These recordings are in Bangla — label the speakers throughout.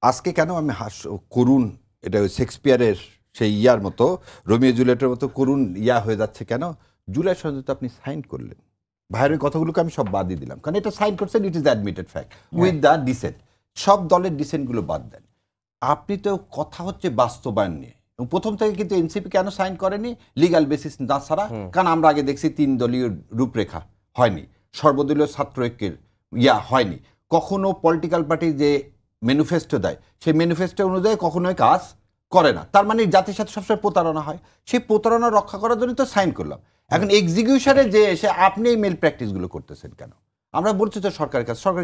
Speaker 1: আজকে কেন আমি করুণ, এটা শেক্সপিয়ারের সেই ইয়ার মতো, রোমিও জুলিয়েটের মতো করুণ ইয়া হয়ে যাচ্ছে কেন? জুলাই সনদে তো আপনি সাইন করলেন, ভাইয়ের কথাগুলোকে আমি সব বাদ দিয়ে দিলাম, কারণ এটা সাইন করছেন, it is admitted fact with the dissent. সব দলের ডিসেন্টগুলো বাদ দেন। আপনি তো কথা হচ্ছে বাস্তবায়ন নিয়ে। প্রথম থেকে কিন্তু এনসিপি কেন সাইন করেনি? লিগাল বেসিস না ছাড়া। কারণ আমরা আগে দেখছি 3 দলীয় রূপরেখা হয়নি, সর্বদলীয় ছাত্র ঐক্যের ইয়া হয়নি, কখনো পলিটিক্যাল পার্টি যে ম্যানিফেস্টো দেয় সেই ম্যানিফেস্টো অনুযায়ী কখনোই কাজ করে না। তার মানে জাতির সাথে সবসময় প্রতারণা হয়। সেই প্রতারণা রক্ষা করার জন্য তো সাইন করলাম। এখন এক্সিকিউশনে যে এসে আপনি এই মেল প্র্যাকটিসগুলো করতেছেন কেন? আমরা বলছি তো সরকারের কাছে, সরকার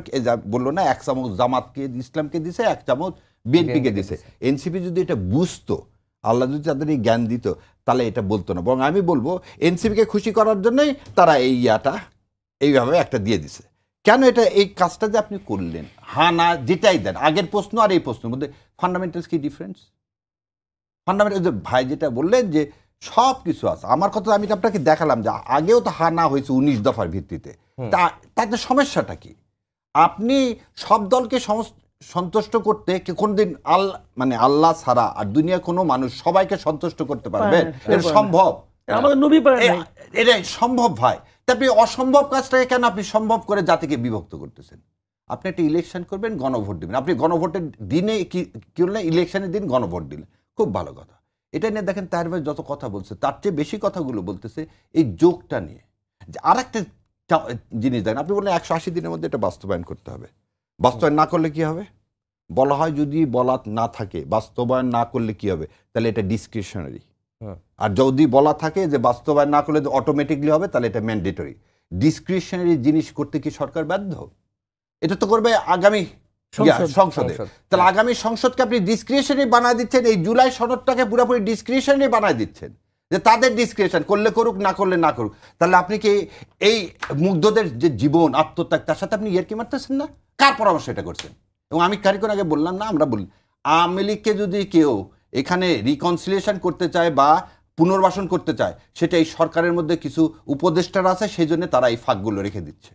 Speaker 1: বললো না 1 চামচ জামাতকে ইসলামকে দিছে, 1 চামচ বিএনপিকে দিছে। এনসিপি যদি এটা বুঝতো, আল্লাহ যদি তাদের এই জ্ঞান দিত, তাহলে এটা বলতো না। বরং আমি বলবো এনসিপিকে খুশি করার জন্যই তারা এই ইয়াটা এইভাবে একটা দিয়ে দিছে। কেন এটা এই কাজটা যে আপনি করলেন? হ্যাঁ না যেটাই দেন, আগের প্রশ্ন আর এই প্রশ্নের মধ্যে ফান্ডামেন্টালস কি ডিফারেন্স? ফান্ডামেন্টাল ভাই যেটা বললেন যে সব কিছু আছে, আমার কথা আমি আপনাকে দেখালাম যে আগেও তো হা না হয়েছে 19 দফার ভিত্তিতে। তাতে সমস্যাটা কি? আপনি সব দলকে সন্তুষ্ট করতে কোনদিন মানে আল্লাহ ছাড়া আর দুনিয়া কোনো মানুষ সবাইকে সন্তুষ্ট করতে পারবেন? এটা সম্ভব? এটা সম্ভব ভাই। আপনি অসম্ভব কাজটাকে কেন আপনি সম্ভব করে জাতিকে বিভক্ত করতেছেন? আপনি একটা ইলেকশন করবেন, গণভোট দিবেন। আপনি গণভোটের দিনে কি করলেন? ইলেকশনের দিন গণভোট দিলেন, খুব ভালো কথা। এটা নিয়ে দেখেন তার ভাই যত কথা বলছে তার চেয়ে বেশি কথাগুলো বলতেছে এই যোগটা নিয়ে। আর একটা জিনিস দেখেন, আপনি বললেন 180 দিনের মধ্যে এটা বাস্তবায়ন করতে হবে। বাস্তবায়ন না করলে কি হবে? বলা হয় যদি বলা না থাকে, বাস্তবায়ন না করলে কি হবে, তাহলে এটা ডিসক্রিশনারি। আর যদি বলা থাকে যে বাস্তবায়ন না করলে অটোমেটিকলি হবে, তাহলে এটা ম্যান্ডেটরি। ডিসক্রিশনারি জিনিস করতে কি সরকার বাধ্য? এটা তো করবে আগামী সংসদে। তাহলে আগামী সংসদকে আপনি ডিসক্রিশনারি বানায় দিচ্ছেন, এই জুলাই সনদটাকে পুরোপুরি ডিসক্রিশনারি বানায় দিচ্ছেন যে তাদের ডিসক্রিশন, করলে করুক, না করলে না করুক। তাহলে আপনি কি এই মুগ্ধদের যে জীবন আত্মত্যাগ তার সাথে আপনি ইয়ার্কি মারতেছেন না? কার পরামর্শ এটা করছেন? এবং আমি কারিগর আগে বললাম না, আমরা বলি আওয়ামী লীগকে যদি কেউ এখানে রিকনসিলিয়েশন করতে চায় বা পুনর্বাসন করতে চায়, সেটা এই সরকারের মধ্যে কিছু উপদেষ্টারা আছে, সেই জন্য তারা এই ফাঁকগুলো রেখে দিচ্ছে।